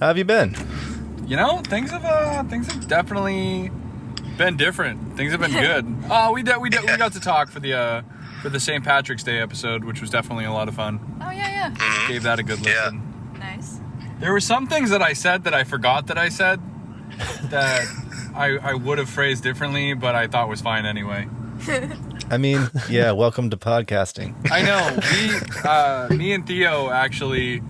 How have you been? You know, things have definitely been different. Things have been good. We got to talk for the St. Patrick's Day episode, which was definitely a lot of fun. Oh yeah. Gave that a good listen. Nice. There were some things that I said that I forgot that I said that I would have phrased differently, but I thought was fine anyway. I mean, yeah, welcome to podcasting. I know. Me and Theo actually,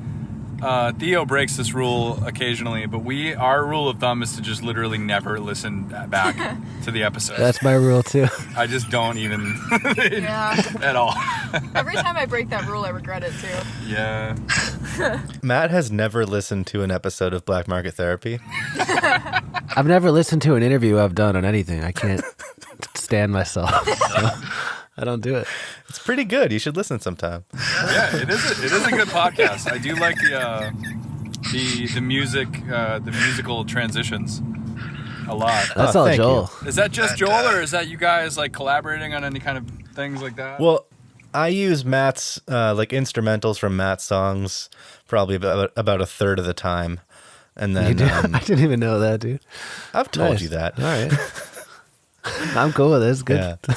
Theo breaks this rule occasionally, but our rule of thumb is to just literally never listen back to the episode. That's my rule too. I just don't even at all. Every time I break that rule, I regret it too. Yeah. Matt has never listened to an episode of Black Market Therapy. I've never listened to an interview I've done on anything. I can't stand myself. So I don't do it. It's pretty good. You should listen sometime. Yeah, it is a good podcast. I do like the musical transitions a lot. That's all Joel. Is that just Joel, or is that you guys like collaborating on any kind of things like that? Well, I use Matt's like instrumentals from Matt's songs probably about a third of the time, and then I didn't even know that, dude. I've told you that. All right. I'm cool with it. It's good. Yeah.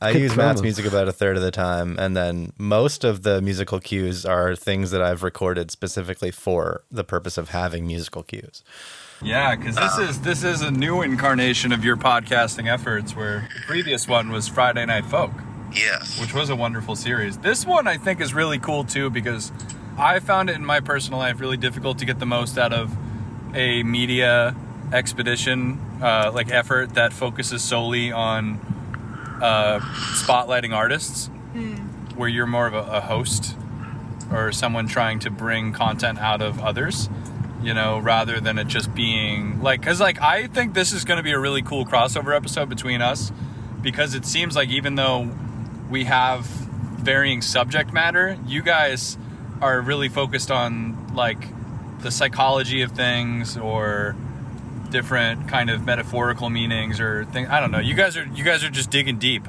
I use Matt's music about a third of the time, and then most of the musical cues are things that I've recorded specifically for the purpose of having musical cues. Yeah, because this is a new incarnation of your podcasting efforts, where the previous one was Friday Night Folk. Yes. Which was a wonderful series. This one I think is really cool too, because I found it in my personal life really difficult to get the most out of a media expedition effort that focuses solely on spotlighting artists, where you're more of a host or someone trying to bring content out of others, you know, rather than it just being because I think this is going to be a really cool crossover episode between us, because it seems like even though we have varying subject matter, you guys are really focused on like the psychology of things or different kind of metaphorical meanings or things. I don't know. You guys are just digging deep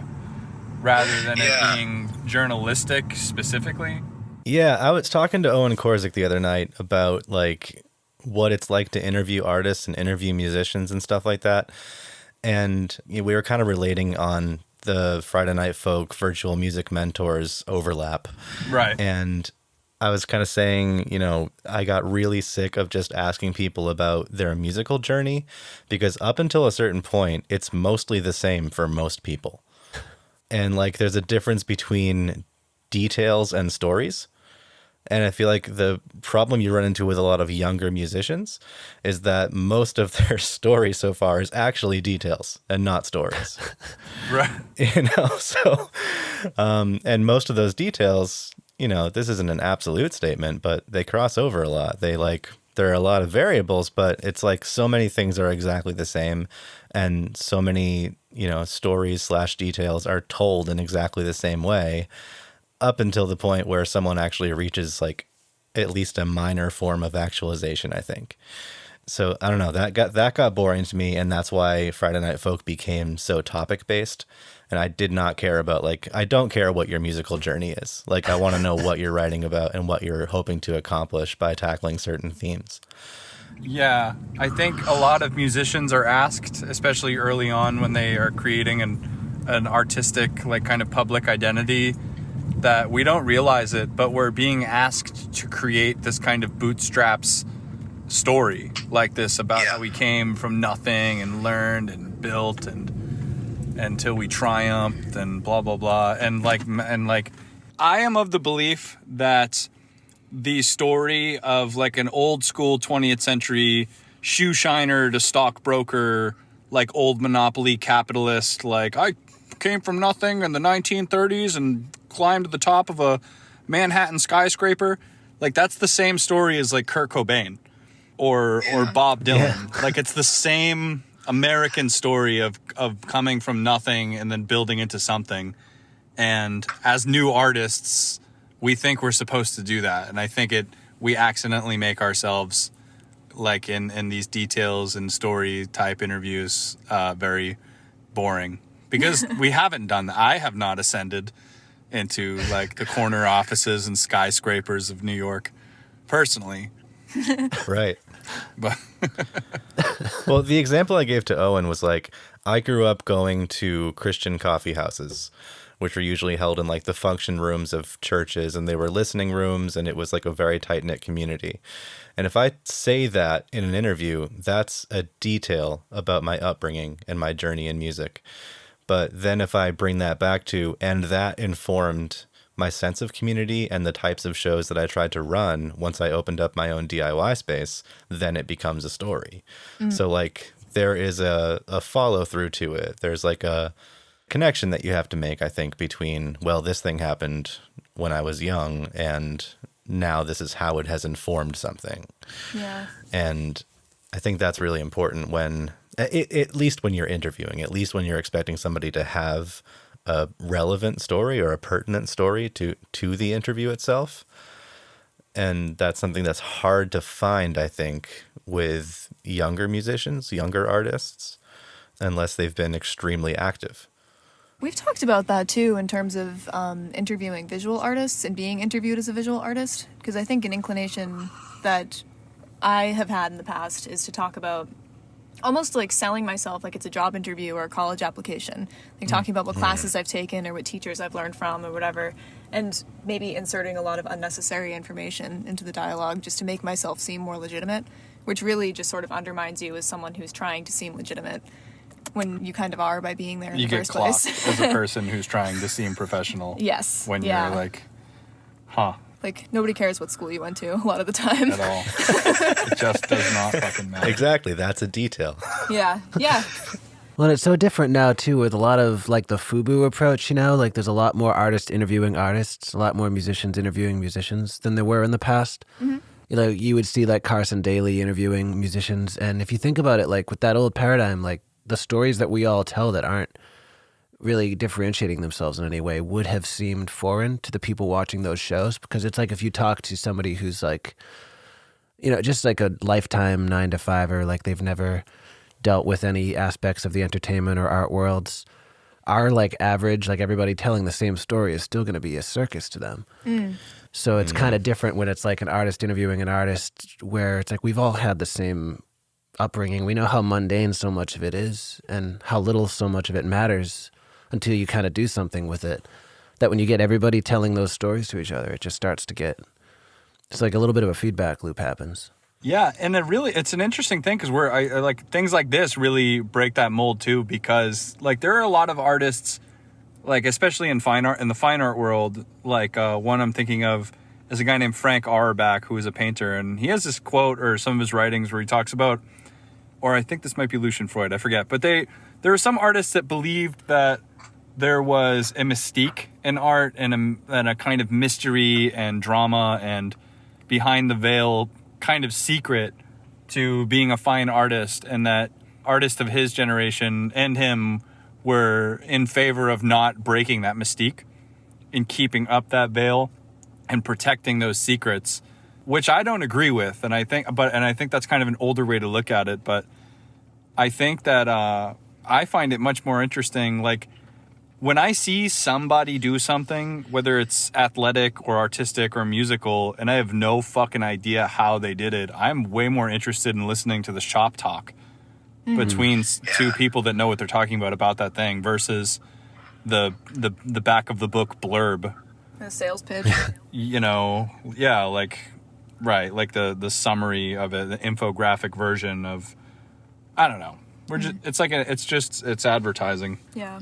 rather than it being journalistic specifically. Yeah, I was talking to Owen Korzik the other night about like what it's like to interview artists and interview musicians and stuff like that. And we were kind of relating on the Friday Night Folk virtual music mentors overlap. Right. And I was kind of saying, you know, I got really sick of just asking people about their musical journey, because up until a certain point, it's mostly the same for most people. And like, there's a difference between details and stories. And I feel like the problem you run into with a lot of younger musicians is that most of their story so far is actually details and not stories. Right. You know, so, and most of those details, you know, this isn't an absolute statement, but they cross over a lot. There are a lot of variables, but it's like so many things are exactly the same. And so many, you know, stories/details are told in exactly the same way, up until the point where someone actually reaches like at least a minor form of actualization, I think. So I don't know, that got boring to me, and that's why Friday Night Folk became so topic based. And I did not care about I don't care what your musical journey is. Like, I want to know what you're writing about and what you're hoping to accomplish by tackling certain themes. Yeah, I think a lot of musicians are asked, especially early on when they are creating an artistic like kind of public identity, that we don't realize it, but we're being asked to create this kind of bootstraps story like this about how we came from nothing and learned and built and until we triumphed and blah blah blah. And I am of the belief that the story of like an old school 20th century shoe shiner to stockbroker, like old monopoly capitalist, like I came from nothing in the 1930s and climbed to the top of a Manhattan skyscraper, like that's the same story as like Kurt Cobain or Bob Dylan. Yeah. Like it's the same American story of coming from nothing and then building into something. And as new artists, we think we're supposed to do that. And I think we accidentally make ourselves like in these details and story type interviews very boring, because we haven't done that. I have not ascended into like the corner offices and skyscrapers of New York personally. Right. But Well, the example I gave to Owen was like, I grew up going to Christian coffee houses, which were usually held in like the function rooms of churches, and they were listening rooms, and it was like a very tight-knit community. And if I say that in an interview, that's a detail about my upbringing and my journey in music. But then if I bring that back to, and that informed my sense of community and the types of shows that I tried to run once I opened up my own DIY space, then it becomes a story. So like there is a follow through to it. There's like a connection that you have to make, I think, between, well, this thing happened when I was young and now this is how it has informed something. Yeah. And I think that's really important when, at least when you're interviewing, at least when you're expecting somebody to have a relevant story or a pertinent story to the interview itself. And that's something that's hard to find, I think, with younger musicians, younger artists, unless they've been extremely active. We've talked about that too in terms of interviewing visual artists and being interviewed as a visual artist, because I think an inclination that I have had in the past is to talk about almost like selling myself like it's a job interview or a college application, like talking about what classes I've taken or what teachers I've learned from or whatever, and maybe inserting a lot of unnecessary information into the dialogue just to make myself seem more legitimate, which really just sort of undermines you as someone who's trying to seem legitimate when you kind of are by being there in you the get first clocked place. as a person who's trying to seem professional. Yes. When yeah. you're like, huh, Like, nobody cares what school you went to a lot of the time. at all. It just does not fucking matter. Exactly. That's a detail. Yeah. Yeah. Well, it's so different now, too, with a lot of, like, the FUBU approach, you know? Like, there's a lot more artists interviewing artists, a lot more musicians interviewing musicians than there were in the past. Mm-hmm. You know, you would see, like, Carson Daly interviewing musicians. And if you think about it, like, with that old paradigm, like, the stories that we all tell that aren't really differentiating themselves in any way would have seemed foreign to the people watching those shows, because it's like if you talk to somebody who's like, you know, just like a lifetime 9-to-5er, like they've never dealt with any aspects of the entertainment or art worlds, our like average, like everybody telling the same story is still going to be a circus to them. So it's kind of different when it's like an artist interviewing an artist, where it's like we've all had the same upbringing. We know how mundane so much of it is and how little so much of it matters until you kind of do something with it. That when you get everybody telling those stories to each other, it just starts to get, it's like a little bit of a feedback loop happens. Yeah, and it's an interesting thing because I like things like this really break that mold too, because like there are a lot of artists, like especially in the fine art world, like one I'm thinking of is a guy named Frank Auerbach, who is a painter, and he has this quote or some of his writings where he talks about, or I think this might be Lucian Freud, I forget, but there are some artists that believed that there was a mystique in art and a kind of mystery and drama and behind the veil kind of secret to being a fine artist, and that artists of his generation and him were in favor of not breaking that mystique and keeping up that veil and protecting those secrets, which I don't agree with. And I think that's kind of an older way to look at it. But I think that I find it much more interesting. Like when I see somebody do something, whether it's athletic or artistic or musical, and I have no fucking idea how they did it, I'm way more interested in listening to the shop talk between two people that know what they're talking about that thing versus the back of the book blurb. A sales pitch. You know, yeah, like, right, like the summary of it, the infographic version of, I don't know. We're just, it's advertising. Yeah.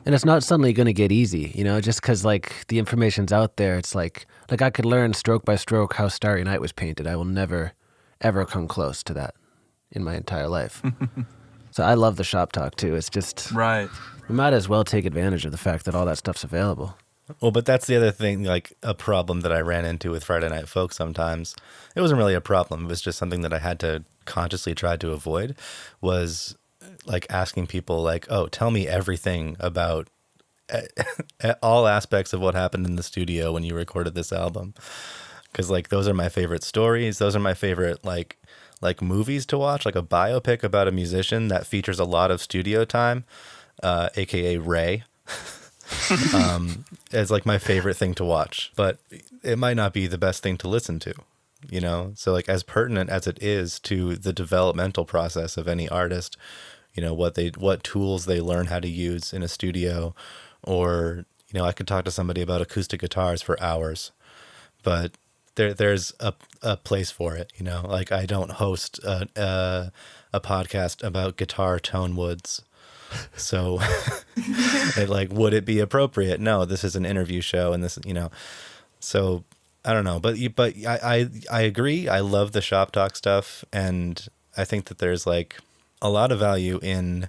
And it's not suddenly going to get easy, you know, just because, like, the information's out there. It's like I could learn stroke by stroke how Starry Night was painted. I will never, ever come close to that in my entire life. So I love the shop talk, too. It's just, right. We might as well take advantage of the fact that all that stuff's available. Well, but that's the other thing, like a problem that I ran into with Friday Night Folk sometimes. It wasn't really a problem. It was just something that I had to consciously try to avoid, was like asking people like, oh, tell me everything about all aspects of what happened in the studio when you recorded this album. Because like those are my favorite stories. Those are my favorite like movies to watch, like a biopic about a musician that features a lot of studio time, aka Ray. It's like my favorite thing to watch, but it might not be the best thing to listen to. you know? So like as pertinent as it is to the developmental process of any artist, you know, what tools they learn how to use in a studio, or, you know, I could talk to somebody about acoustic guitars for hours, but there's a place for it, you know? Like I don't host a podcast about guitar tone woods. So would it be appropriate? No, this is an interview show, and this, you know, so I don't know, but I agree. I love the shop talk stuff, and I think that there's like a lot of value in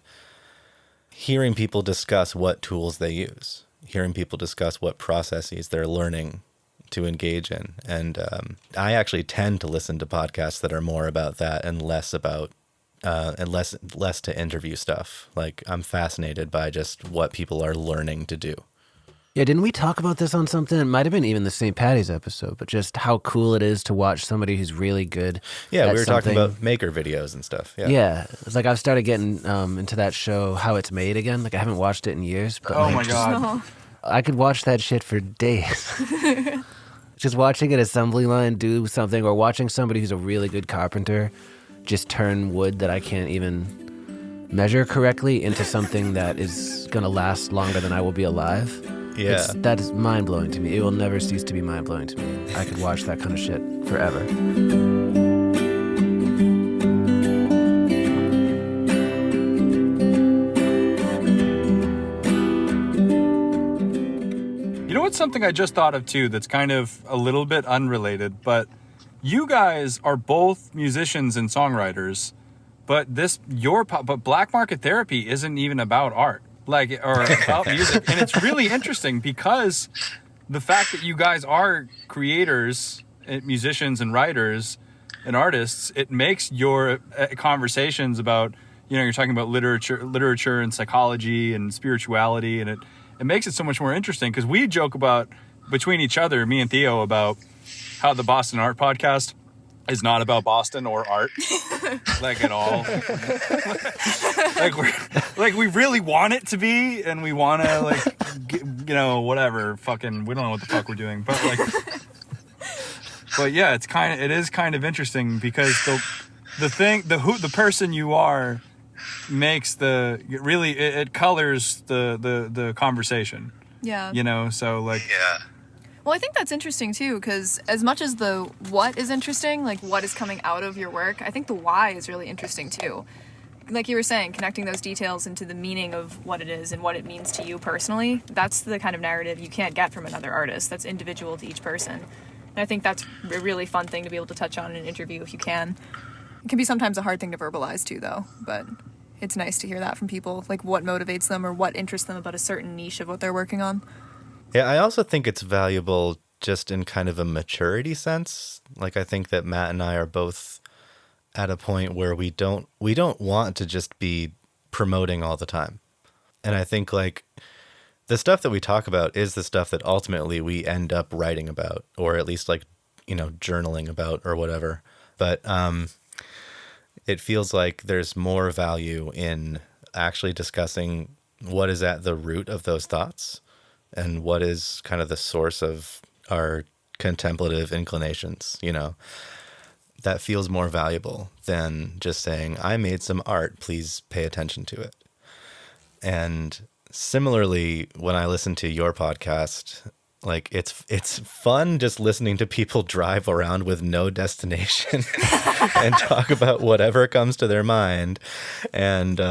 hearing people discuss what tools they use, hearing people discuss what processes they're learning to engage in. And I actually tend to listen to podcasts that are more about that and less about less to interview stuff. Like I'm fascinated by just what people are learning to do. Yeah, didn't we talk about this on something? It might have been even the St. Patty's episode, but just how cool it is to watch somebody who's really good. Yeah, at we were something. talking about maker videos and stuff. Yeah. Yeah, it's like I've started getting into that show, How It's Made again. Like I haven't watched it in years, but Oh like, my God. I could watch that shit for days. Just watching an assembly line do something, or watching somebody who's a really good carpenter just turn wood that I can't even measure correctly into something that is going to last longer than I will be alive. Yeah. That is mind-blowing to me. It will never cease to be mind-blowing to me. I could watch that kind of shit forever. You know what's something I just thought of too that's kind of a little bit unrelated, but you guys are both musicians and songwriters, but Black Market Therapy isn't even about art, like, or about music. And it's really interesting because the fact that you guys are creators, musicians and writers and artists, it makes your conversations about, you know, you're talking about literature and psychology and spirituality, and it makes it so much more interesting because we joke about between each other, me and Theo, about how the Boston Art Podcast is not about Boston or art, like at all. like we really want it to be, and we want to you know, whatever, fucking, we don't know what the fuck we're doing, but like, but yeah, it is kind of interesting because the person you are makes it colors the conversation. Yeah. You know, so like, Yeah. Well, I think that's interesting too, because as much as the what is interesting, like what is coming out of your work, I think the why is really interesting too. Like you were saying, connecting those details into the meaning of what it is and what it means to you personally, that's the kind of narrative you can't get from another artist. That's individual to each person. And I think that's a really fun thing to be able to touch on in an interview if you can. It can be sometimes a hard thing to verbalize too, though, but it's nice to hear that from people, like what motivates them or what interests them about a certain niche of what they're working on. Yeah, I also think it's valuable just in kind of a maturity sense. Like I think that Matt and I are both at a point where we don't want to just be promoting all the time. And I think like the stuff that we talk about is the stuff that ultimately we end up writing about, or at least like, you know, journaling about or whatever. But it feels like there's more value in actually discussing what is at the root of those thoughts and what is kind of the source of our contemplative inclinations, you know. That feels more valuable than just saying, I made some art, please pay attention to it. And similarly, when I listen to your podcast, like it's fun just listening to people drive around with no destination and talk about whatever comes to their mind. And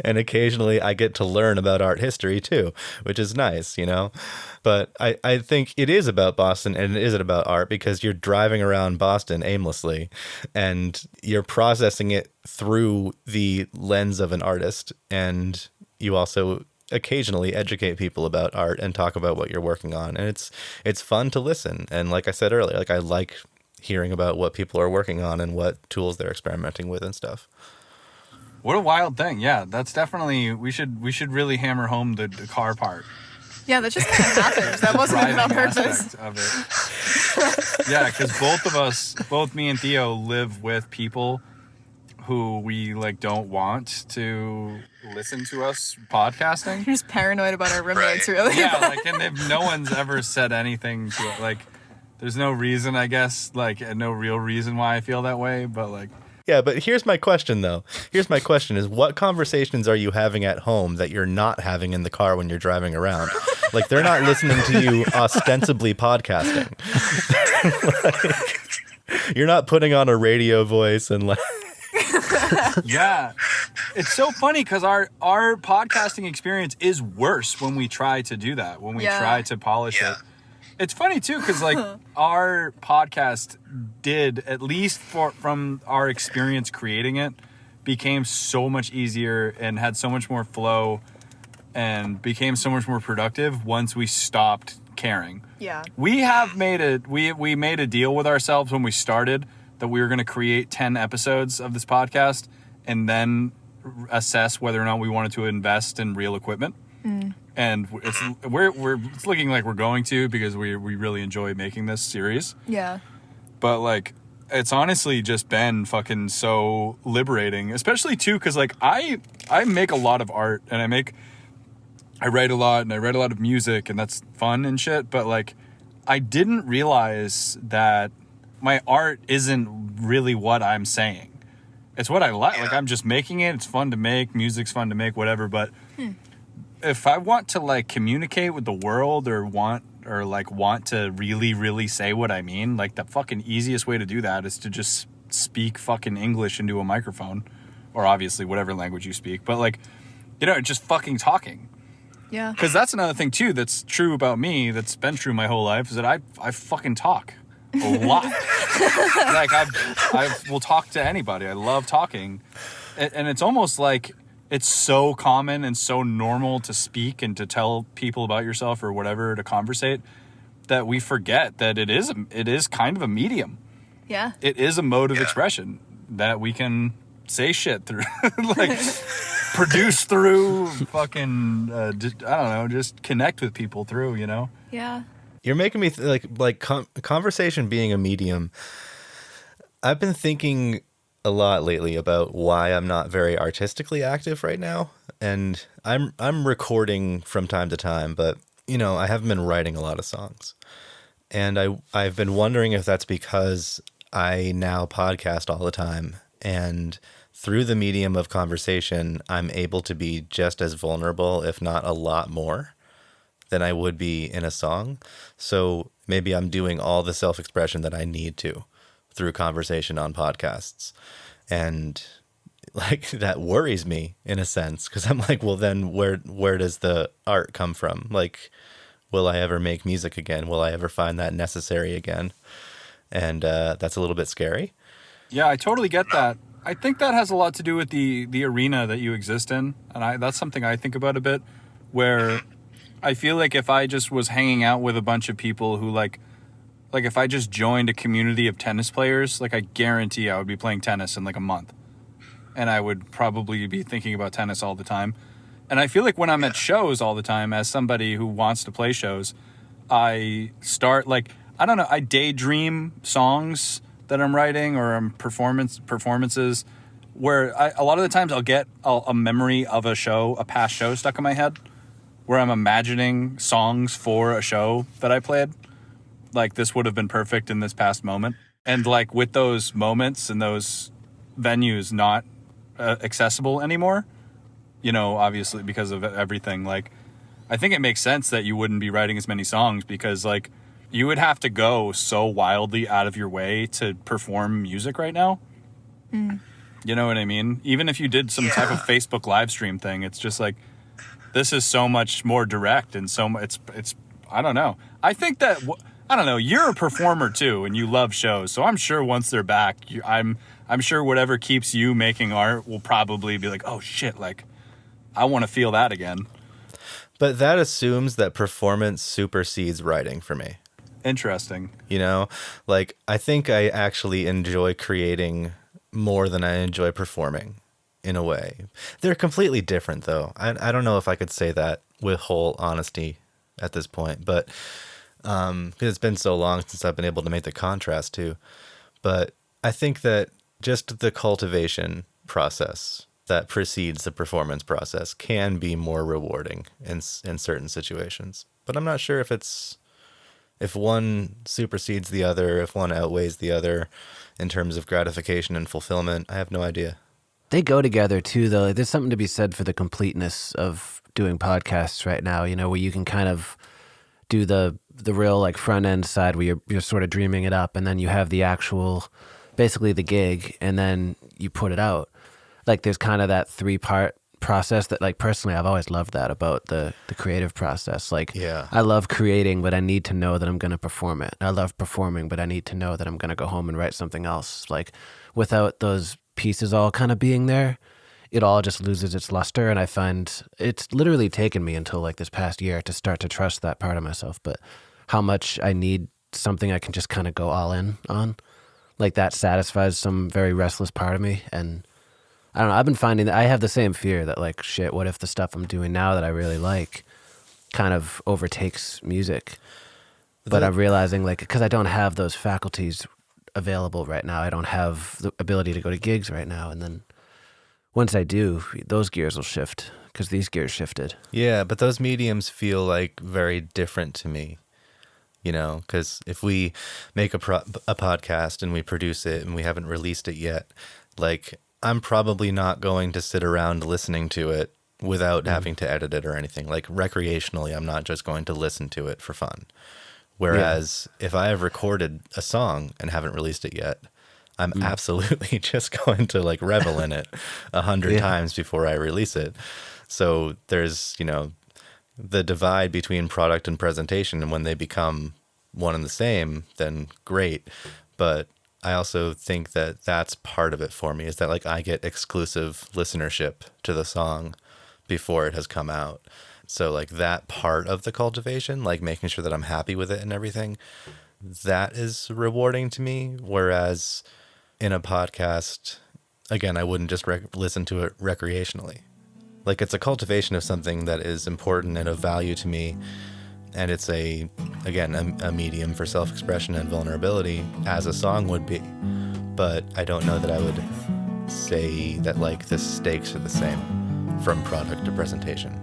and occasionally I get to learn about art history too, which is nice, you know. But I think it is about Boston and it is about art because you're driving around Boston aimlessly and you're processing it through the lens of an artist. And you also occasionally educate people about art and talk about what you're working on. And it's fun to listen. And like I said earlier, like I like hearing about what people are working on and what tools they're experimenting with and stuff. what a wild thing. Yeah, that's definitely, we should really hammer home the car part. Yeah, that just kind of happens. That wasn't even on Driving purpose. aspect of it. Yeah, because both me and Theo live with people who we like don't want to listen to us podcasting. You're just paranoid about our roommates, really. Yeah, like, and no one's ever said anything to it. Like, There's no reason, I guess, like no real reason why I feel that way, but like. Yeah, but here's my question, though. Here's my question is, what conversations are you having at home that you're not having in the car when you're driving around? Like, they're not listening to you ostensibly podcasting. Like, you're not putting on a radio voice and like... Yeah. It's so funny because our podcasting experience is worse when we try to do that, when we try to polish it. It's funny, too, because, like, our podcast did, at least from our experience creating it, became so much easier and had so much more flow and became so much more productive once we stopped caring. Yeah. We have made it, we made a deal with ourselves when we started that we were going to create 10 episodes of this podcast and then assess whether or not we wanted to invest in real equipment. And it's looking like we're going to, because we really enjoy making this series. Yeah. But like, it's honestly just been fucking so liberating, especially too, because like I make a lot of art and I write a lot and I write a lot of music and that's fun and shit. But like, I didn't realize that my art isn't really what I'm saying. It's what I like. Like, I'm just making it. It's fun to make. Music's fun to make, whatever. But if I want to like communicate with the world or want to really, really say what I mean, like the fucking easiest way to do that is to just speak fucking English into a microphone, or obviously whatever language you speak. But like, you know, just fucking talking. Yeah. Because that's another thing too that's true about me, that's been true my whole life, is that I fucking talk a lot. Like I will talk to anybody. I love talking, and it's almost like it's so common and so normal to speak and to tell people about yourself or whatever, to conversate, that we forget that it is kind of a medium. Yeah. It is a mode of expression that we can say shit through, like produce through, fucking I don't know, just connect with people through, you know. Yeah. You're making me conversation being a medium. I've been thinking a lot lately about why I'm not very artistically active right now, and I'm recording from time to time, but you know, I haven't been writing a lot of songs, and I've been wondering if that's because I now podcast all the time, and through the medium of conversation, I'm able to be just as vulnerable, if not a lot more, than I would be in a song. So maybe I'm doing all the self-expression that I need to through conversation on podcasts. And like, that worries me in a sense, because I'm like, well, then where does the art come from? Like, will I ever make music again? Will I ever find that necessary again? And that's a little bit scary. Yeah, I totally get that. I think that has a lot to do with the arena that you exist in. And that's something I think about a bit, where I feel like if I just was hanging out with a bunch of people who like if I just joined a community of tennis players, like I guarantee I would be playing tennis in like a month. And I would probably be thinking about tennis all the time. And I feel like when I'm at shows all the time, as somebody who wants to play shows, I start like, I don't know, I daydream songs that I'm writing, or performances where a lot of the times I'll get a memory of a show, a past show stuck in my head, where I'm imagining songs for a show that I played. Like, this would have been perfect in this past moment. And like, with those moments and those venues not accessible anymore, you know, obviously because of everything, like, I think it makes sense that you wouldn't be writing as many songs, because like, you would have to go so wildly out of your way to perform music right now. You know what I mean? Even if you did some type of Facebook live stream thing, it's just like, this is so much more direct, and so it's I don't know. I think that I don't know. You're a performer too, and you love shows. So I'm sure once they're back, I'm sure whatever keeps you making art will probably be like, oh shit, like I want to feel that again. But that assumes that performance supersedes writing for me. Interesting. You know, like, I think I actually enjoy creating more than I enjoy performing, in a way. They're completely different, though. I don't know if I could say that with whole honesty at this point, but because it's been so long since I've been able to make the contrast too. But I think that just the cultivation process that precedes the performance process can be more rewarding in certain situations. But I'm not sure if it's if one supersedes the other, if one outweighs the other in terms of gratification and fulfillment. I have no idea. They go together too, though. There's something to be said for the completeness of doing podcasts right now, where you can kind of do the real like front end side where you're sort of dreaming it up, and then you have the actual, basically the gig, and then you put it out. Like there's kind of that 3-part process that, like, personally I've always loved that about the creative process. Like, Yeah. I love creating, but I need to know that I'm going to perform it. I love performing, but I need to know that I'm going to go home and write something else. Like, without those pieces all kind of being there, it all just loses its luster. And I find it's literally taken me until like this past year to start to trust that part of myself, but how much I need something I can just kind of go all in on. Like, that satisfies some very restless part of me. And I don't know, I've been finding that I have the same fear that, like, shit, what if the stuff I'm doing now that I really like kind of overtakes music? But I'm realizing, like, because I don't have those faculties available right now, I don't have the ability to go to gigs right now. And then once I do, those gears will shift, because these gears shifted. Yeah, but those mediums feel like very different to me. Because if we make a podcast and we produce it and we haven't released it yet, like, I'm probably not going to sit around listening to it without having to edit it or anything. Like, recreationally, I'm not just going to listen to it for fun. Whereas if I have recorded a song and haven't released it yet, I'm absolutely just going to, like, revel in it 100 times before I release it. So there's, the divide between product and presentation, and when they become one and the same, then great. But I also think that that's part of it for me, is that, like, I get exclusive listenership to the song before it has come out. So, like, that part of the cultivation, like making sure that I'm happy with it and everything, that is rewarding to me. Whereas in a podcast, again, I wouldn't just listen to it recreationally. Like, it's a cultivation of something that is important and of value to me. And it's a medium for self-expression and vulnerability, as a song would be. But I don't know that I would say that, like, the stakes are the same from product to presentation.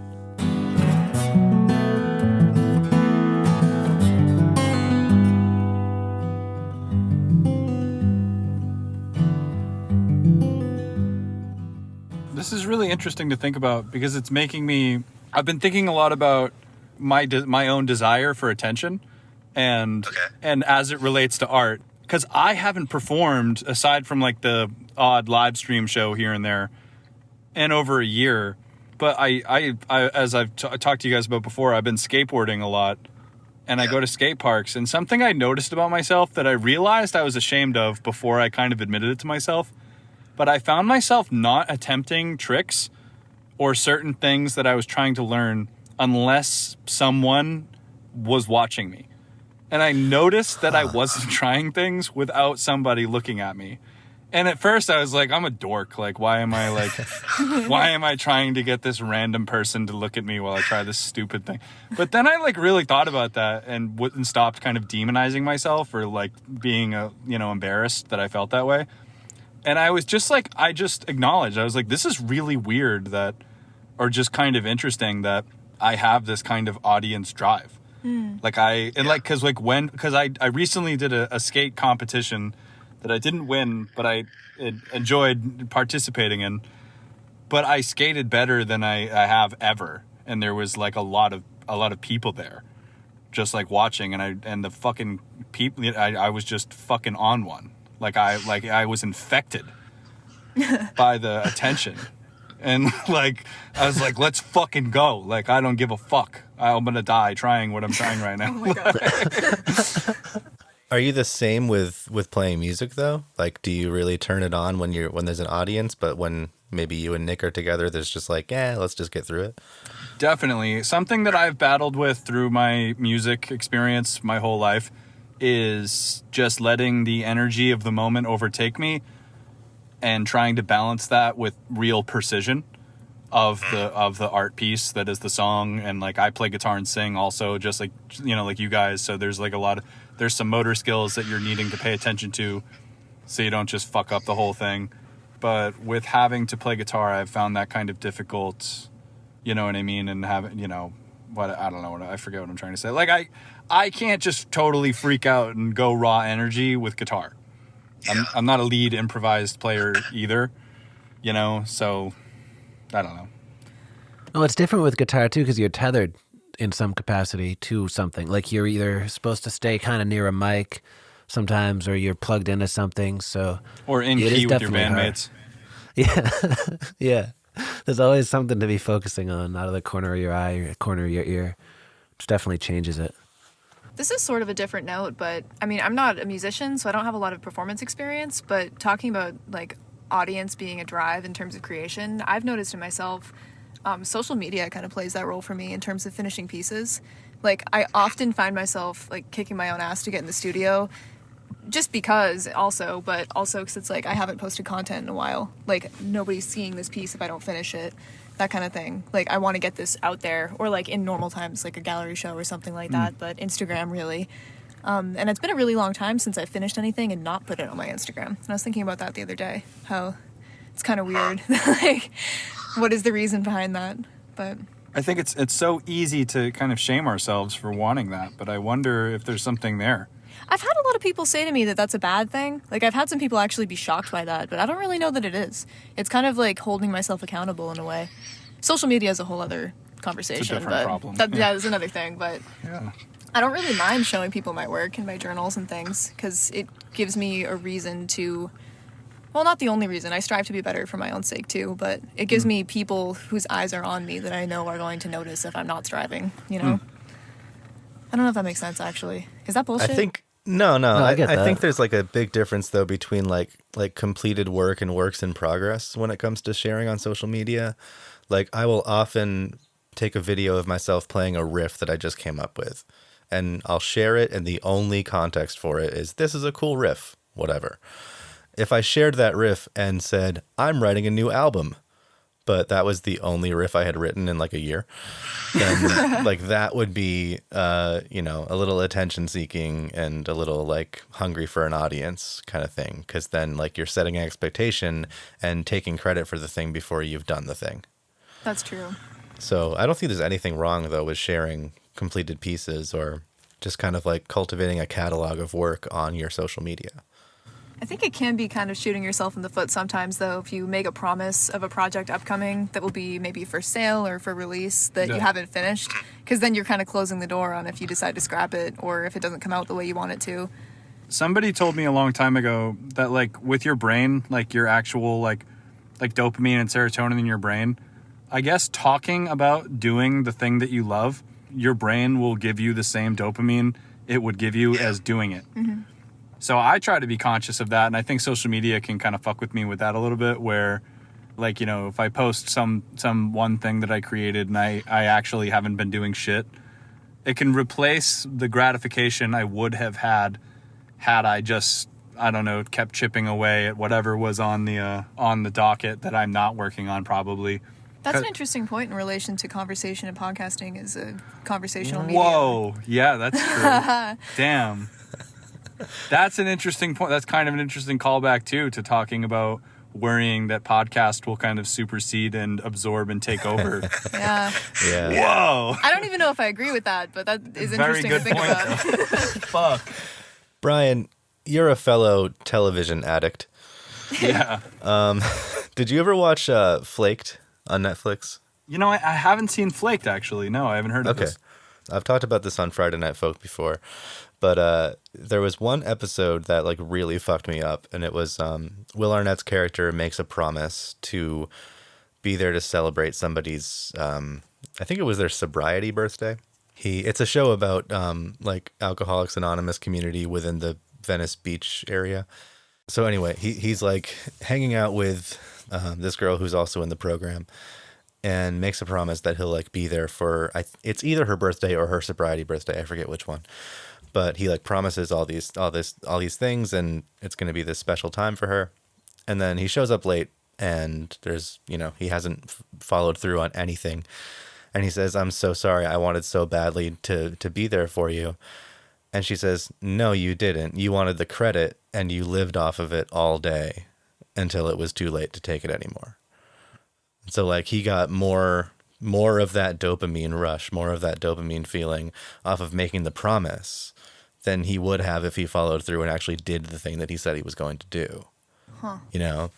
This is really interesting to think about, because it's making me... I've been thinking a lot about my own desire for attention, and as it relates to art, because I haven't performed, aside from like the odd live stream show here and there, in over a year. But I as I've talked to you guys about before, I've been skateboarding a lot, and I go to skate parks, and something I noticed about myself that I realized I was ashamed of before I kind of admitted it to myself, but I found myself not attempting tricks or certain things that I was trying to learn unless someone was watching me. And I noticed that I wasn't trying things without somebody looking at me. And at first I was like, I'm a dork. Like, why am I trying to get this random person to look at me while I try this stupid thing? But then I, like, really thought about that and stopped kind of demonizing myself or, like, being embarrassed that I felt that way. And I was just like, I just acknowledged, I was like, this is really weird that, or just kind of interesting that I have this kind of audience drive. Like, because I recently did a skate competition that I didn't win, but I enjoyed participating in. But I skated better than I have ever, and there was, like, a lot of people there, just, like, watching, and the fucking people. I was just fucking on one. Like I was infected by the attention. And, like, I was like, let's fucking go. Like, I don't give a fuck. I'm going to die trying what I'm trying right now. Oh my God. Are you the same with playing music, though? Like, do you really turn it on when there's an audience, but when maybe you and Nick are together, there's just like, let's just get through it? Definitely. Something that I've battled with through my music experience my whole life is just letting the energy of the moment overtake me and trying to balance that with real precision of the art piece that is the song. And, like, I play guitar and sing also, just like, like you guys. So there's, like, there's some motor skills that you're needing to pay attention to so you don't just fuck up the whole thing. But with having to play guitar, I've found that kind of difficult, you know what I mean? And having, what I don't know what I forget what I'm trying to say. Like I can't just totally freak out and go raw energy with guitar. I'm not a lead improvised player either, you know, so I don't know. Well, it's different with guitar too because you're tethered in some capacity to something. Like you're either supposed to stay kind of near a mic sometimes, or you're plugged into something. So Or in key with your bandmates. Yeah, yeah. There's always something to be focusing on out of the corner of your eye or corner of your ear, which definitely changes it. This is sort of a different note, but I mean, I'm not a musician, so I don't have a lot of performance experience, but talking about like audience being a drive in terms of creation, I've noticed in myself, social media kind of plays that role for me in terms of finishing pieces. Like I often find myself like kicking my own ass to get in the studio just because also, but also because it's like I haven't posted content in a while. Like nobody's seeing this piece if I don't finish it. That kind of thing. Like I want to get this out there, or like in normal times, like a gallery show or something like that. But Instagram really, and it's been a really long time since I finished anything and not put it on my Instagram. And I was thinking about that the other day. How it's kind of weird. Like, what is the reason behind that? But I think it's so easy to kind of shame ourselves for wanting that, but I wonder if there's something there. I've had a lot of people say to me that that's a bad thing. Like, I've had some people actually be shocked by that, but I don't really know that it is. It's kind of like holding myself accountable in a way. Social media is a whole other conversation. It's a different problem. Yeah, that's another thing, but Yeah. I don't really mind showing people my work and my journals and things because it gives me a reason to, well, not the only reason. I strive to be better for my own sake too, but it gives me people whose eyes are on me that I know are going to notice if I'm not striving, you know? I don't know if that makes sense, actually. Is that bullshit? I think no. I get I that. think there's like a big difference though between like completed work and works in progress when it comes to sharing on social media. Like I will often take a video of myself playing a riff that I just came up with, and I'll share it, and the only context for it is this is a cool riff, whatever. If I shared that riff and said I'm writing a new album, but that was the only riff I had written in like a year, then like that would be, a little attention seeking and a little like hungry for an audience kind of thing. Cause then like you're setting an expectation and taking credit for the thing before you've done the thing. That's true. So I don't think there's anything wrong though with sharing completed pieces or just kind of like cultivating a catalog of work on your social media. I think it can be kind of shooting yourself in the foot sometimes, though, if you make a promise of a project upcoming that will be maybe for sale or for release that you haven't finished, because then you're kind of closing the door on if you decide to scrap it or if it doesn't come out the way you want it to. Somebody told me a long time ago that like with your brain, like your actual like dopamine and serotonin in your brain, I guess talking about doing the thing that you love, your brain will give you the same dopamine it would give you as doing it. Mm-hmm. So I try to be conscious of that, and I think social media can kind of fuck with me with that a little bit, where, like, you know, if I post some one thing that I created and I actually haven't been doing shit, it can replace the gratification I would have had I just, I don't know, kept chipping away at whatever was on the docket that I'm not working on probably. That's an interesting point in relation to conversation and podcasting as a conversational medium. Whoa, yeah, that's true. Damn. That's an interesting point. That's kind of an interesting callback, too, to talking about worrying that podcast will kind of supersede and absorb and take over. Yeah. Whoa. I don't even know if I agree with that, but that is Very interesting good to think point, about. Fuck. Brian, you're a fellow television addict. Yeah. Did you ever watch Flaked on Netflix? You know, I haven't seen Flaked, actually. No, I haven't heard of this. I've talked about this on Friday Night Folk before, but there was one episode that like really fucked me up, and it was Will Arnett's character makes a promise to be there to celebrate somebody's, I think it was their sobriety birthday. It's a show about like Alcoholics Anonymous community within the Venice Beach area. So anyway, he's like hanging out with this girl who's also in the program, and makes a promise that he'll like be there for it's either her birthday or her sobriety birthday. I forget which one, but he like promises all these things, and it's going to be this special time for her. And then he shows up late, and there's he hasn't followed through on anything. And he says, "I'm so sorry. I wanted so badly to be there for you." And she says, "No, you didn't. You wanted the credit, and you lived off of it all day until it was too late to take it anymore." So like he got more more of that dopamine rush, more of that dopamine feeling off of making the promise than he would have if he followed through and actually did the thing that he said he was going to do. Huh. You know?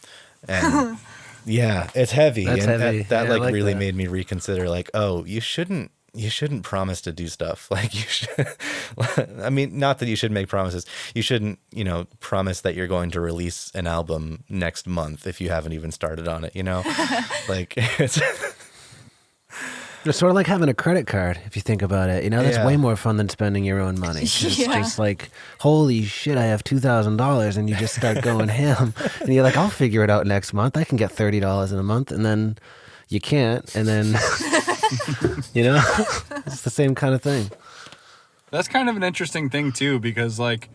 And yeah, it's heavy. That's and heavy. that Yeah, I like really that. made me reconsider, like, oh, you shouldn't promise to do stuff. Like, you should, I mean, not that you should make promises. You shouldn't, promise that you're going to release an album next month if you haven't even started on it, Like, it's sort of like having a credit card, if you think about it. That's Yeah. way more fun than spending your own money. It's just like, holy shit, I have $2,000, and you just start going ham. And you're like, I'll figure it out next month. I can get $30 in a month, and then you can't, and then, it's the same kind of thing. That's kind of an interesting thing too, because like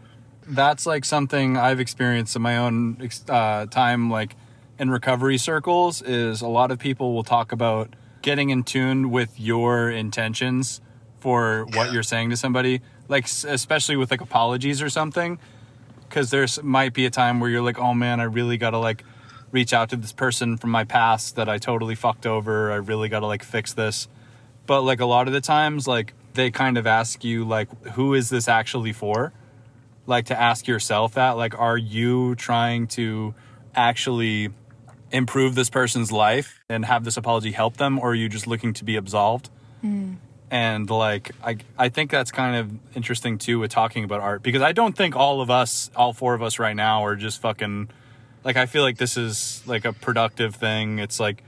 that's like something I've experienced in my own time, like in recovery circles, is a lot of people will talk about getting in tune with your intentions for what you're saying to somebody, like especially with like apologies or something, because there's might be a time where you're like, oh man, I really gotta like reach out to this person from my past that I totally fucked over. I really gotta like fix this. But like a lot of the times, like they kind of ask you like, who is this actually for? Like to ask yourself that, like, are you trying to actually improve this person's life and have this apology help them, or are you just looking to be absolved? And like I think that's kind of interesting too with talking about art, because I don't think all four of us right now are just fucking, like, I feel like this is like a productive thing. It's like,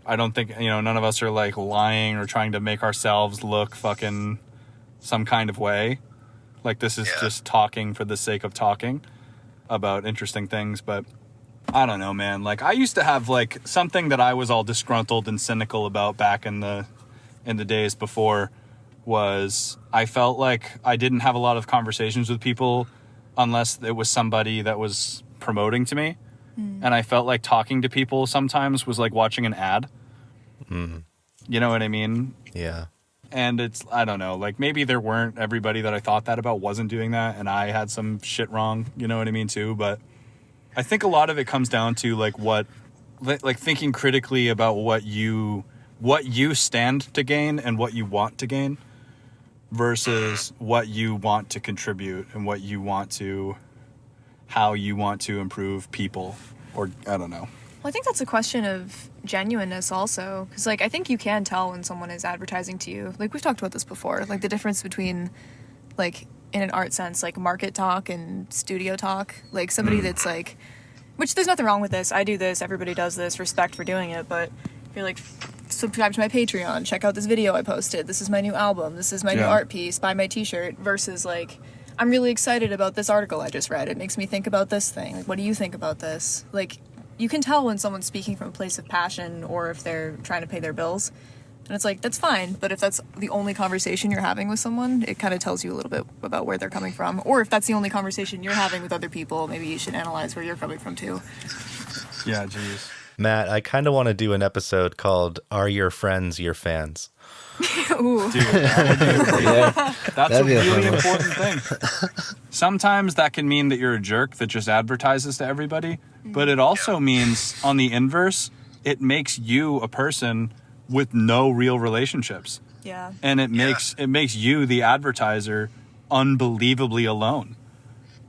I don't think, none of us are like lying or trying to make ourselves look fucking some kind of way. Like, this is just talking for the sake of talking about interesting things. But I don't know, man. Like, I used to have like something that I was all disgruntled and cynical about back in the days before, was I felt like I didn't have a lot of conversations with people unless it was somebody that was promoting to me. And I felt like talking to people sometimes was like watching an ad. You know what I mean? yeah. And it's, I don't know, like maybe there weren't everybody that I thought that about wasn't doing that, and I had some shit wrong, you know what I mean too. But I think a lot of it comes down to like thinking critically about what you stand to gain and what you want to gain versus what you want to contribute and how you want to improve people, or I don't know. Well, I think that's a question of genuineness also, because like I think you can tell when someone is advertising to you. Like, we've talked about this before, like the difference between like in an art sense, like market talk and studio talk. Like somebody that's like, which there's nothing wrong with this, I do this, everybody does this, respect for doing it, but if you're like, subscribe to my Patreon, check out this video I posted, this is my new album, this is my new art piece, buy my t-shirt, versus like, I'm really excited about this article I just read, it makes me think about this thing, like, what do you think about this? Like, you can tell when someone's speaking from a place of passion or if they're trying to pay their bills. And it's like, that's fine, but if that's the only conversation you're having with someone, it kind of tells you a little bit about where they're coming from. Or if that's the only conversation you're having with other people, maybe you should analyze where you're coming from too. Yeah, jeez. Matt, I kind of want to do an episode called "Are Your Friends Your Fans?" Ooh. Dude, that's a That'd be a really fun one. important thing. Sometimes that can mean that you're a jerk that just advertises to everybody, but it also means, on the inverse, it makes you a person with no real relationships. Yeah. And it makes you, the advertiser, unbelievably alone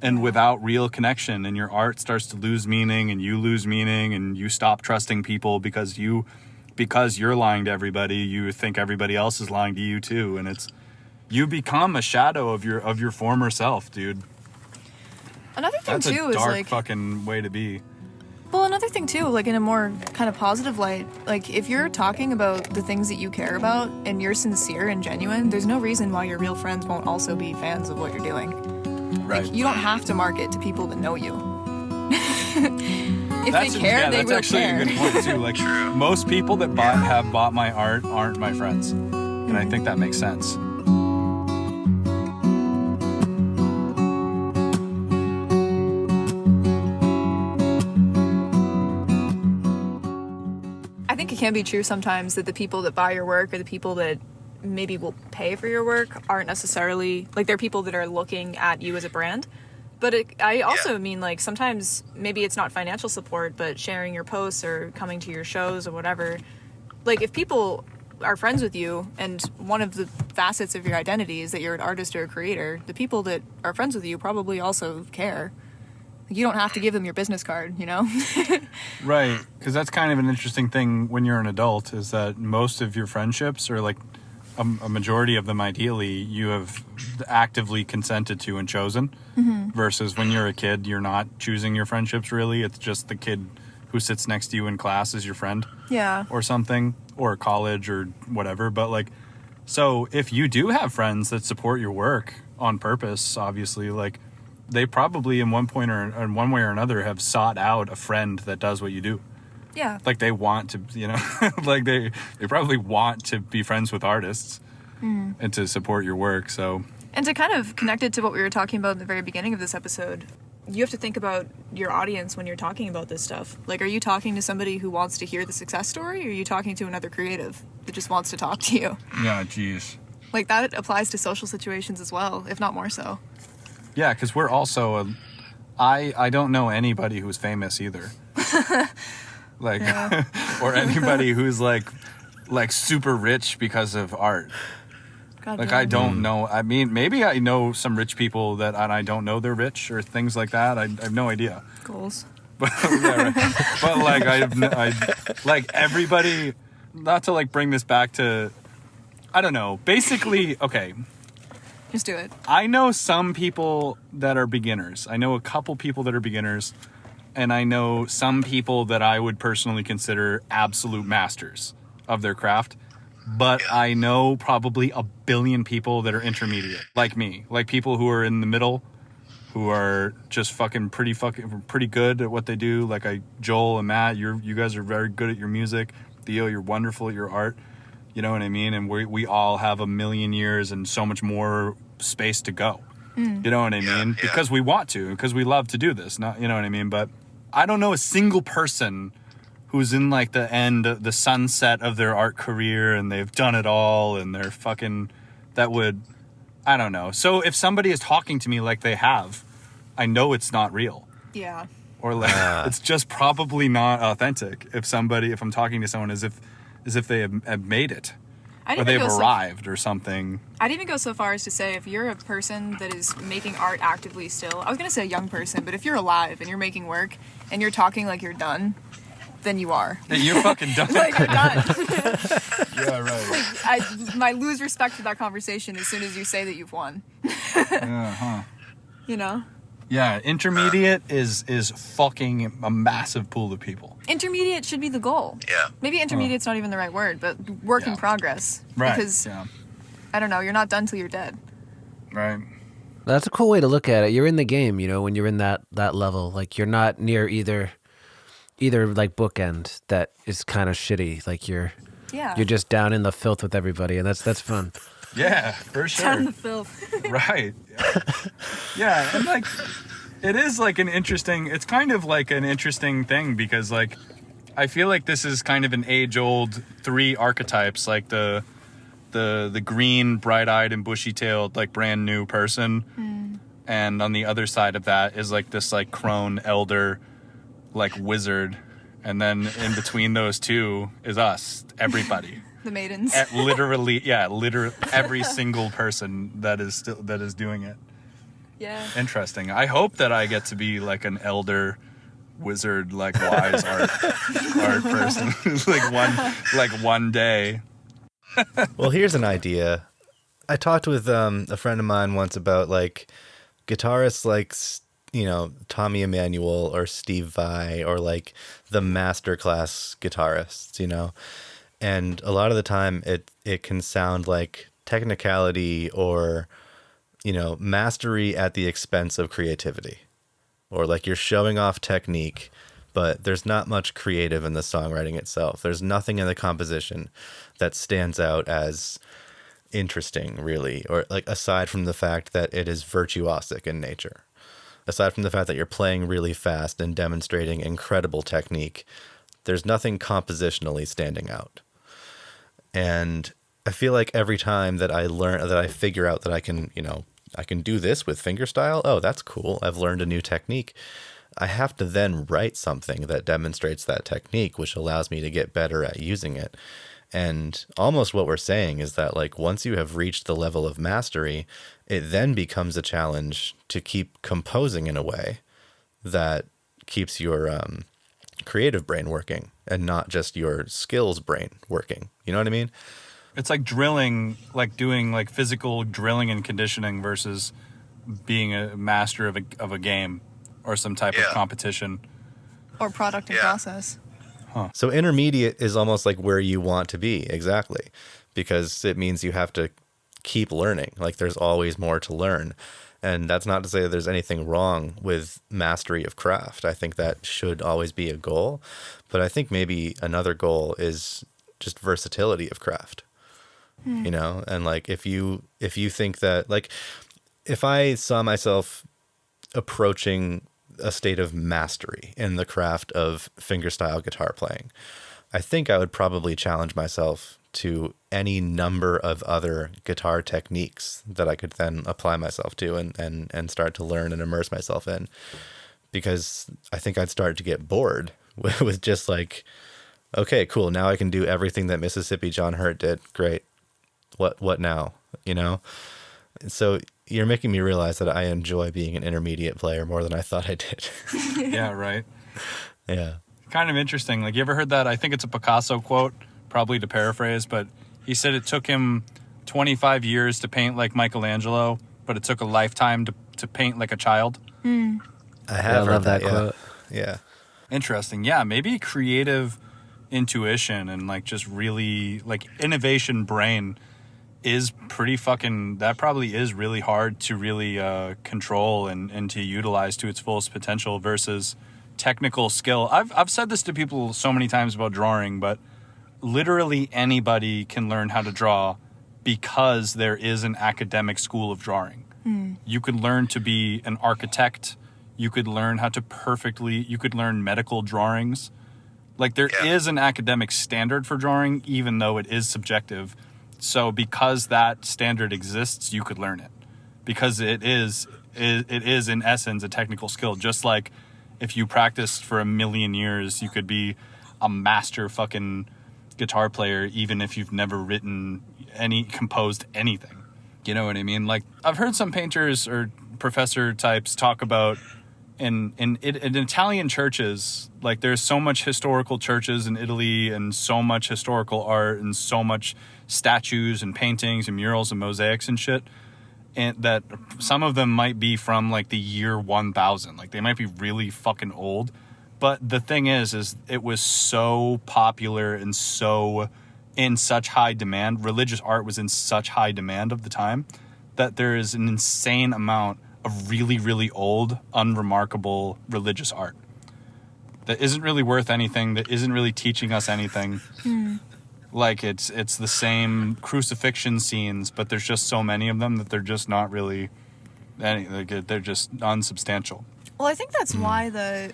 and without real connection, and your art starts to lose meaning, and you lose meaning, and you stop trusting people because you're lying to everybody. You think everybody else is lying to you too, and you become a shadow of your former self, dude. Another thing That's too a is dark like, fucking way to be. well, another thing too, like in a more kind of positive light, like if you're talking about the things that you care about and you're sincere and genuine, there's no reason why your real friends won't also be fans of what you're doing. Right. Like, you don't have to market to people that know you. If That's they care, they that's will actually care. a good point too. Like, most people that have bought my art aren't my friends, and I think that makes sense. I think it can be true sometimes that the people that buy your work or the people that maybe will pay for your work aren't necessarily, like, they're people that are looking at you as a brand. But I also mean, like, sometimes maybe it's not financial support, but sharing your posts or coming to your shows or whatever. Like, if people are friends with you, and one of the facets of your identity is that you're an artist or a creator, the people that are friends with you probably also care. Like, you don't have to give them your business card, you know? Right, because that's kind of an interesting thing when you're an adult, is that most of your friendships, or like a majority of them ideally, you have actively consented to and chosen, versus when you're a kid, you're not choosing your friendships really. It's just the kid who sits next to you in class is your friend. Yeah. Or something, or college or whatever. But like, so if you do have friends that support your work on purpose, obviously, like, they probably in one point or in one way or another have sought out a friend that does what you do. Yeah. Like, they want to, you know, like they probably want to be friends with artists and to support your work. So, and to kind of connect it to what we were talking about in the very beginning of this episode, you have to think about your audience when you're talking about this stuff. Like, are you talking to somebody who wants to hear the success story, or are you talking to another creative that just wants to talk to you? yeah, geez. Like, that applies to social situations as well, if not more so. Yeah, because we're also I don't know anybody who's famous either. Like, or anybody who's like super rich because of art. God Like, damn. I don't know. I mean, maybe I know some rich people that, and I don't know they're rich or things like that. I have no idea. Goals. But yeah, right. But like, I like everybody. Not to like bring this back to, I don't know. Basically, okay. Just do it. I know some people that are beginners. I know a couple people that are beginners, and I know some people that I would personally consider absolute masters of their craft. But I know probably a billion people that are intermediate, like me. Like, people who are in the middle, who are just pretty good at what they do. Like, Joel and Matt, you guys are very good at your music. Theo, you're wonderful at your art. You know what I mean? And we all have a million years and so much more space to go. You know what I mean? Yeah. Because we want to, because we love to do this. Not, you know what I mean? But I don't know a single person who's in like the sunset of their art career, and they've done it all, and they're fucking, that would, I don't know. So if somebody is talking to me like they have, I know it's not real. Yeah. Or like, it's just probably not authentic. If I'm talking to someone as if they have made it, or they've arrived or something. I'd even go so far as to say, if you're a person that is making art actively still, I was going to say a young person, but if you're alive and you're making work and you're talking like you're done, then you are. You're fucking done. Like, you're done. Yeah, right. I might lose respect for that conversation as soon as you say that you've won. You know? Yeah, intermediate is fucking a massive pool of people. Intermediate should be the goal. Yeah. Maybe intermediate's not even the right word, but work in progress. Right. Because, yeah. I don't know, you're not done till you're dead. Right. That's a cool way to look at it. You're in the game, you know, when you're in that level. Like, you're not near either like bookend that is kind of shitty. Like, you're just down in the filth with everybody, and that's fun. Yeah, for sure. Down in the filth. Right. Yeah, and like, it is like it's kind of like an interesting thing, because like, I feel like this is kind of an age-old 3 archetypes, like the green, bright-eyed and bushy-tailed, like, brand new person. And on the other side of that is like this like crone elder, like, wizard. And then in between those two is us, everybody. The maidens. Literally every single person that is doing it. Yeah. Interesting. I hope that I get to be like an elder wizard, like, wise art person. like one day. Well, here's an idea. I talked with a friend of mine once about like guitarists like, you know, Tommy Emmanuel or Steve Vai, or like the masterclass guitarists, you know. And a lot of the time it can sound like technicality or, you know, mastery at the expense of creativity. Or like you're showing off technique, but there's not much creative in the songwriting itself. There's nothing in the composition that stands out as interesting, really, or like aside from the fact that it is virtuosic in nature. Aside from the fact that you're playing really fast and demonstrating incredible technique, there's nothing compositionally standing out. And I feel like every time that I figure out that I can do this with fingerstyle, oh, that's cool, I've learned a new technique. I have to then write something that demonstrates that technique, which allows me to get better at using it. And almost what we're saying is that like once you have reached the level of mastery, it then becomes a challenge to keep composing in a way that keeps your creative brain working and not just your skills brain working. You know what I mean? It's like drilling, like doing like physical drilling and conditioning versus being a master of a game or some type of competition. Or product and process. So intermediate is almost like where you want to be, exactly, because it means you have to keep learning. Like there's always more to learn. And that's not to say that there's anything wrong with mastery of craft. I think that should always be a goal. But I think maybe another goal is just versatility of craft. You know, and like if you think that, like, if I saw myself approaching a state of mastery in the craft of fingerstyle guitar playing, I think I would probably challenge myself to any number of other guitar techniques that I could then apply myself to and start to learn and immerse myself in, because I think I'd start to get bored with just like, okay, cool, now I can do everything that Mississippi John Hurt did. Great. What now? You know? So you're making me realize that I enjoy being an intermediate player more than I thought I did. Yeah, right. Yeah. Kind of interesting. Like, you ever heard that? I think it's a Picasso quote, probably to paraphrase, but he said it took him 25 years to paint like Michelangelo, but it took a lifetime to paint like a child. I have I love that yeah. quote. Yeah. Interesting. Yeah, maybe creative intuition and like just really like innovation brain is pretty fucking, that probably is really hard to really control and to utilize to its fullest potential versus technical skill. I've said this to people so many times about drawing, but literally anybody can learn how to draw because there is an academic school of drawing. You could learn to be an architect. You could learn how to you could learn medical drawings. Like there is an academic standard for drawing, even though it is subjective. So because that standard exists, you could learn it because it is in essence a technical skill. Just like if you practiced for 1,000,000 years, you could be a master fucking guitar player, even if you've never composed anything. You know what I mean? Like I've heard some painters or professor types talk about in Italian churches, like there's so much historical churches in Italy and so much historical art and so much statues and paintings and murals and mosaics and shit, and that some of them might be from like the year 1000, like they might be really fucking old, but the thing is it was so popular and so in such high demand, religious art was in such high demand of the time, that there is an insane amount of really, really old, unremarkable religious art that isn't really worth anything, that isn't really teaching us anything. Like it's the same crucifixion scenes, but there's just so many of them that they're just not really they're just unsubstantial. Well, I think that's why the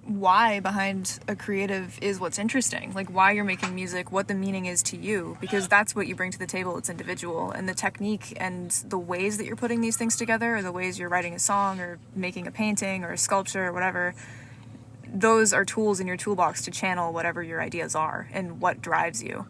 why behind a creative is what's interesting. Like why you're making music, what the meaning is to you, because that's what you bring to the table. It's individual, and the technique and the ways that you're putting these things together, or the ways you're writing a song or making a painting or a sculpture or whatever, those are tools in your toolbox to channel whatever your ideas are and what drives you.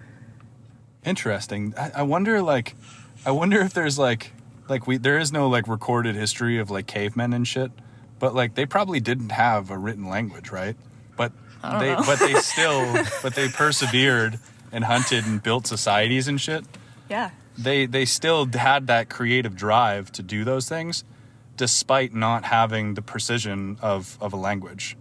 Interesting. I wonder if there's there is no like recorded history of like cavemen and shit, but like they probably didn't have a written language, right? But they persevered and hunted and built societies and shit. Yeah. They still had that creative drive to do those things despite not having the precision of a language,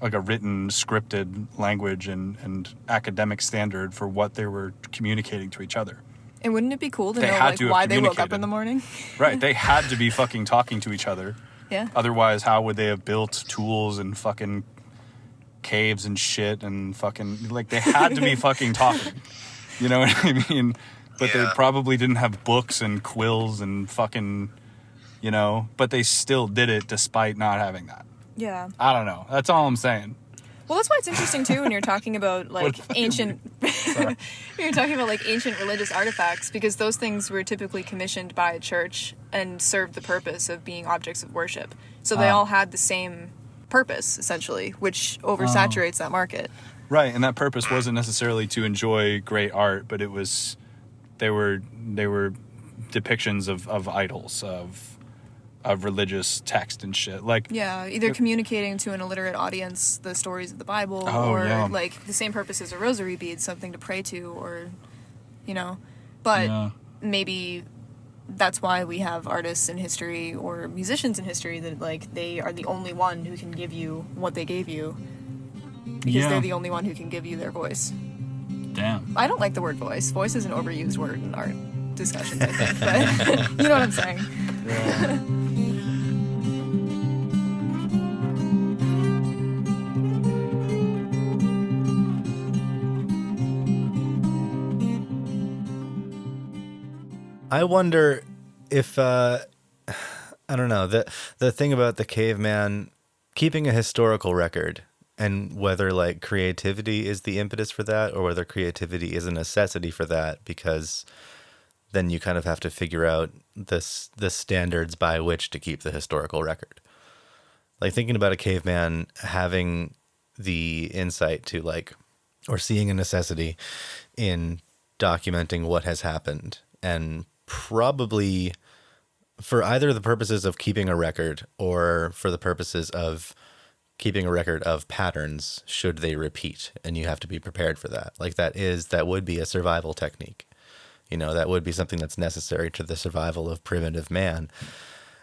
like a written, scripted language and academic standard for what they were communicating to each other. And wouldn't it be cool to know like why they woke up in the morning? Right, they had to be fucking talking to each other. Yeah. Otherwise, how would they have built tools and fucking caves and shit and fucking, like, they had to be fucking talking. You know what I mean? But they probably didn't have books and quills and fucking, you know, but they still did it despite not having that. Yeah. I don't know. That's all I'm saying. Well, that's why it's interesting too when you're talking about like ancient when you're talking about like ancient religious artifacts, because those things were typically commissioned by a church and served the purpose of being objects of worship. So they all had the same purpose essentially, which oversaturates that market. Right, and that purpose wasn't necessarily to enjoy great art, but it was they were depictions of idols, of religious text and shit. Like, Yeah, either communicating to an illiterate audience the stories of the Bible, or like the same purpose as a rosary bead, something to pray to, or but maybe that's why we have artists in history or musicians in history that like they are the only one who can give you what they gave you, because they're the only one who can give you their voice. Damn. I don't like the word voice. Voice is an overused word in art discussions, I think, but you know what I'm saying. Yeah. I wonder if I don't know, the thing about the caveman keeping a historical record, and whether like creativity is the impetus for that, or whether creativity is a necessity for that, because then you kind of have to figure out the standards by which to keep the historical record. Like thinking about a caveman having the insight to like, or seeing a necessity in documenting what has happened, and probably for either the purposes of keeping a record or for the purposes of keeping a record of patterns should they repeat, and you have to be prepared for that. Like that would be a survival technique. That would be something that's necessary to the survival of primitive man.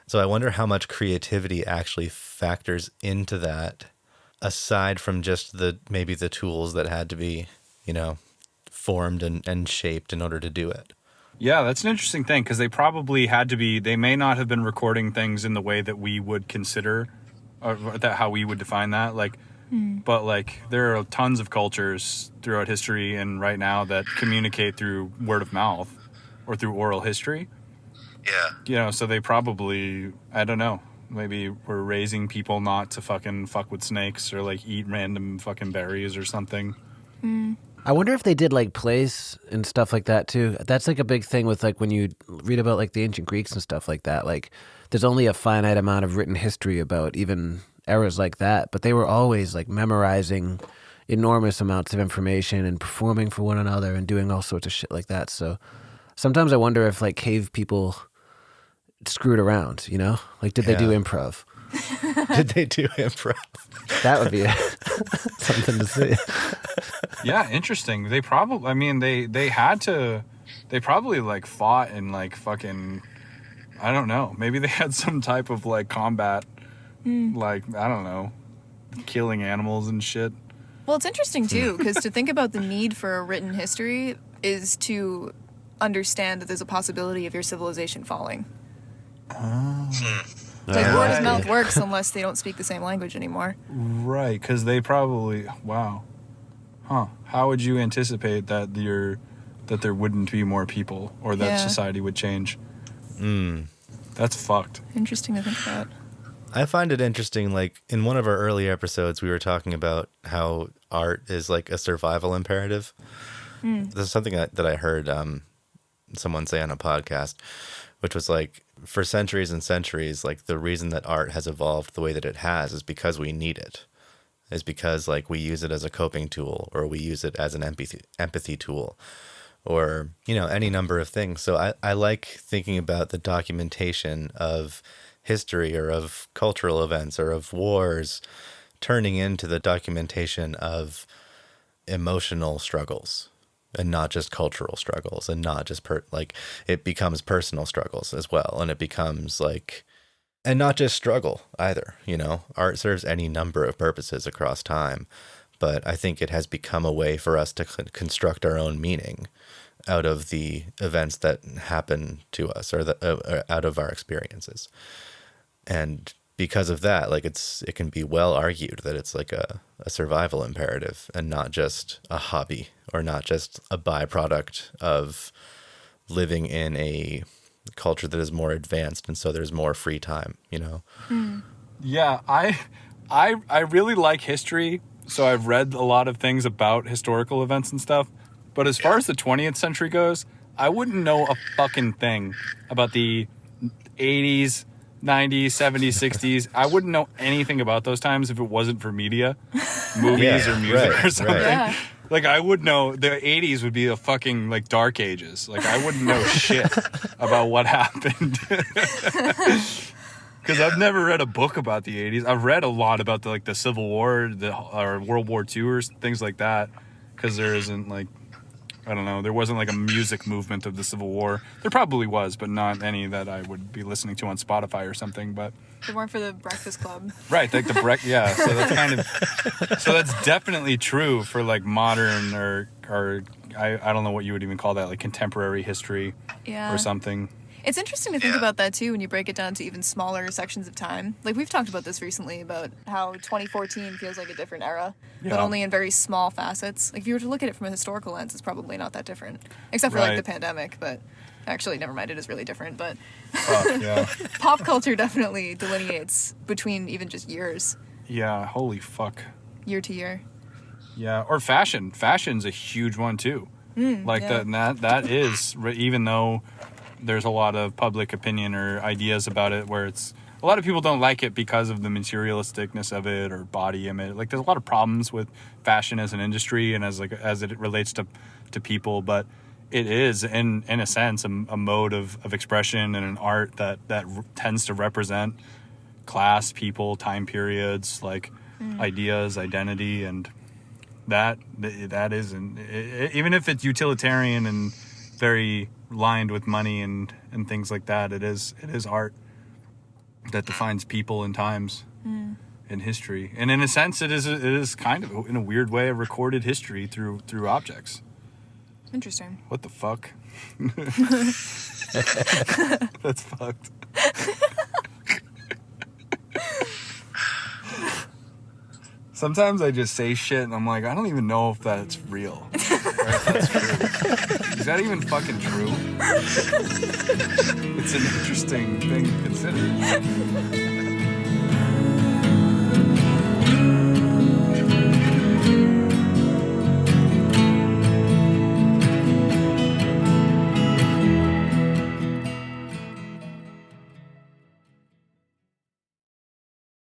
So I wonder how much creativity actually factors into that, aside from just maybe the tools that had to be, formed and shaped in order to do it. Yeah, that's an interesting thing, because they probably had to be, they may not have been recording things in the way that we would consider, or that how we would define that. Like, but like there are tons of cultures throughout history and right now that communicate through word of mouth or through oral history. Yeah. So they probably, I don't know, maybe were raising people not to fucking fuck with snakes or like eat random fucking berries or something. I wonder if they did like plays and stuff like that too. That's like a big thing with like when you read about like the ancient Greeks and stuff like that. Like there's only a finite amount of written history about even eras like that, but they were always like memorizing enormous amounts of information and performing for one another and doing all sorts of shit like that. So sometimes I wonder if like cave people screwed around, like did they do improv? Did they do improv? That would be something to see. Yeah, interesting. They probably, I mean, they had to, they probably like fought and like fucking, I don't know, maybe they had some type of like combat, like, I don't know, killing animals and shit. Well, it's interesting too, because to think about the need for a written history is to understand that there's a possibility of your civilization falling. Like word of mouth works unless they don't speak the same language anymore. Right, because they probably, wow. Huh. How would you anticipate that there wouldn't be more people, or that society would change? That's fucked. Interesting to think about. I find it interesting, like in one of our early episodes, we were talking about how art is like a survival imperative. This is something that I heard someone say on a podcast, which was like, for centuries and centuries, like the reason that art has evolved the way that it has is because we need it. Is because like we use it as a coping tool, or we use it as an empathy tool, or, any number of things. So I like thinking about the documentation of history or of cultural events or of wars turning into the documentation of emotional struggles, and not just cultural struggles, and not just it becomes personal struggles as well. And it becomes like, and not just struggle either, art serves any number of purposes across time, but I think it has become a way for us to construct our own meaning out of the events that happen to us, or out of our experiences. And because of that, like it can be well argued that it's like a survival imperative and not just a hobby, or not just a byproduct of living in a culture that is more advanced, and so there's more free time, Yeah, I really like history, so I've read a lot of things about historical events and stuff. But as far as the 20th century goes, I wouldn't know a fucking thing about the 80s, 90s, 70s, 60s. I wouldn't know anything about those times if it wasn't for media. movies Yeah, or music right, or something. right. Yeah. Like, I would know the 80s would be the fucking, like, dark ages. Like, I wouldn't know shit about what happened. Because I've never read a book about the 80s. I've read a lot about, the Civil War or World War II or things like that. Because there isn't, like, I don't know, there wasn't, like, a music movement of the Civil War. There probably was, but not any that I would be listening to on Spotify or something, but... If it weren't for the Breakfast Club. Right, like yeah. So that's so that's definitely true for like modern or I don't know what you would even call that, like contemporary history Yeah. or something. It's interesting to think about that too when you break it down to even smaller sections of time. Like we've talked about this recently about how 2014 feels like a different era, but Yeah. only in very small facets. Like if you were to look at it from a historical lens, it's probably not that different, except for like Right. the pandemic. But actually, never mind, it is really different. But Yeah. pop culture definitely delineates between even just years, Yeah, holy fuck. year to year. Yeah, or fashion. Fashion's a huge one too. Like yeah. that is, even though there's a lot of public opinion or ideas about it where it's a lot of people don't like it because of the materialisticness of it or body image. Like there's a lot of problems with fashion as an industry and as it relates to people, but it is in a sense a mode of expression and an art that tends to represent class, people, time periods, like ideas, identity, and that isn't, even if it's utilitarian and very lined with money and things like that, it is art that defines people and times in history. And in a sense it is kind of in a weird way a recorded history through objects. Interesting. What the fuck? That's fucked. Sometimes I just say shit and I'm like, I don't even know if that's real. Or if that's true. Is that even fucking true? It's an interesting thing to consider.